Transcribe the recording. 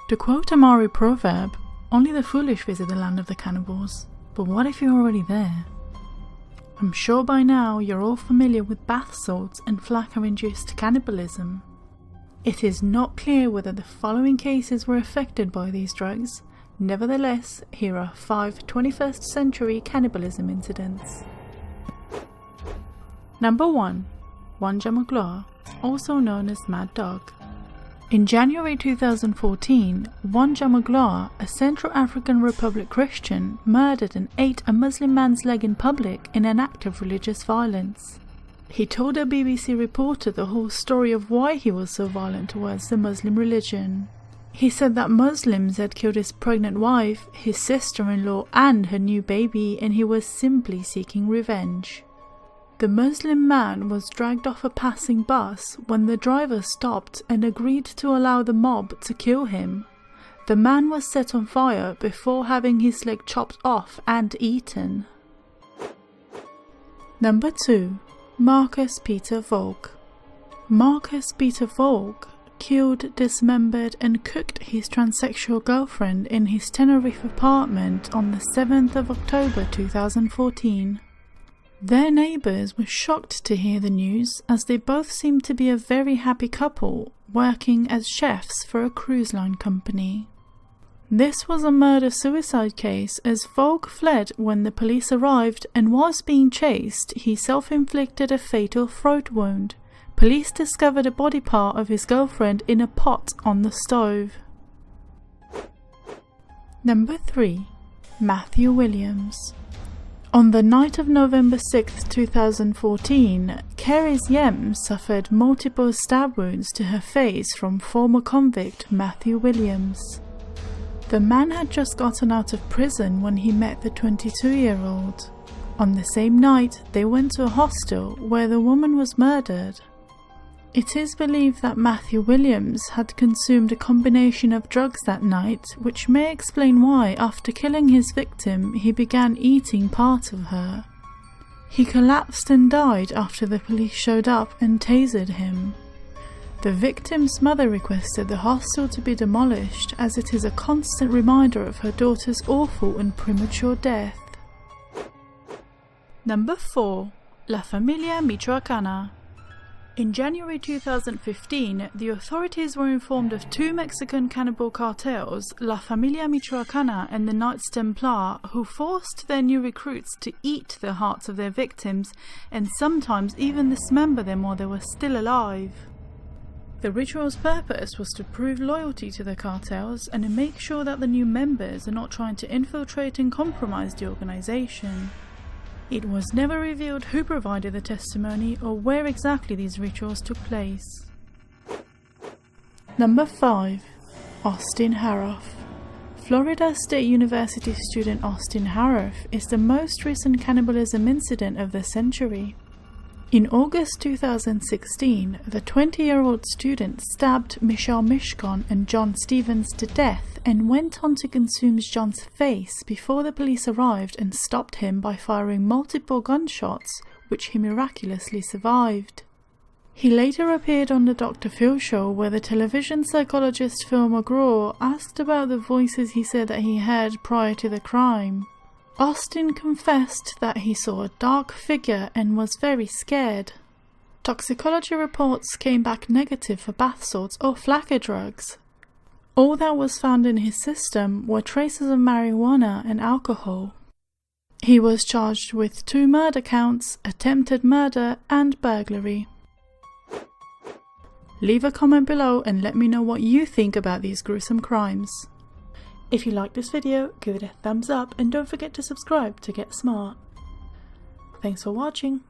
To quote a Maori proverb, only the foolish visit the land of the cannibals, but what if you're already there? I'm sure by now you're all familiar with bath salts and flaka-induced cannibalism. It is not clear whether the following cases were affected by these drugs. Nevertheless, here are 5 21st century cannibalism incidents. Number 1. OUANDJA MAGLOIRE, also known as Mad Dog. In January 2014, OUANDJA MAGLOIRE, a Central African Republic Christian, murdered and ate a Muslim man's leg in public in an act of religious violence. He told a BBC reporter the whole story of why he was so violent towards the Muslim religion. He said that Muslims had killed his pregnant wife, his sister-in-law and her new baby, and he was simply seeking revenge. The Muslim man was dragged off a passing bus when the driver stopped and agreed to allow the mob to kill him. The man was set on fire before having his leg chopped off and eaten. Number 2. Marcus Peter Volke. Marcus Peter Volke killed, dismembered and cooked his transsexual girlfriend in his Tenerife apartment on the 7th of October 2014. Their neighbours were shocked to hear the news, as they both seemed to be a very happy couple, working as chefs for a cruise line company. This was a murder-suicide case, as Volke fled when the police arrived, and whilst being chased, he self-inflicted a fatal throat wound. Police discovered a body part of his girlfriend in a pot on the stove. Number 3. Matthew Williams. On the night of November 6, 2014, Kerry's Yem suffered multiple stab wounds to her face from former convict Matthew Williams. The man had just gotten out of prison when he met the 22-year-old. On the same night, they went to a hostel where the woman was murdered. It is believed that Matthew Williams had consumed a combination of drugs that night, which may explain why, after killing his victim, he began eating part of her. He collapsed and died after the police showed up and tasered him. The victim's mother requested the hostel to be demolished, as it is a constant reminder of her daughter's awful and premature death. Number 4. La Familia Michoacana. In January 2015, the authorities were informed of 2 Mexican cannibal cartels, La Familia Michoacana and the Knights Templar, who forced their new recruits to eat the hearts of their victims and sometimes even dismember them while they were still alive. The ritual's purpose was to prove loyalty to the cartels and to make sure that the new members are not trying to infiltrate and compromise the organization. It was never revealed who provided the testimony or where exactly these rituals took place. Number 5. Austin HARROUFF. Florida State University student Austin HARROUFF is the most recent cannibalism incident of the century. In August 2016, the 20-year-old student stabbed Michelle Mishcon and John Stevens to death and went on to consume John's face before the police arrived and stopped him by firing multiple gunshots, which he miraculously survived. He later appeared on the Dr. Phil show, where the television psychologist Phil McGraw asked about the voices he said that he heard prior to the crime. Austin confessed that he saw a dark figure and was very scared. Toxicology reports came back negative for bath salts or flaka drugs. All that was found in his system were traces of marijuana and alcohol. He was charged with 2 murder counts, attempted murder and burglary. Leave a comment below and let me know what you think about these gruesome crimes. If you liked this video, give it a thumbs up and don't forget to subscribe to get smart. Thanks for watching.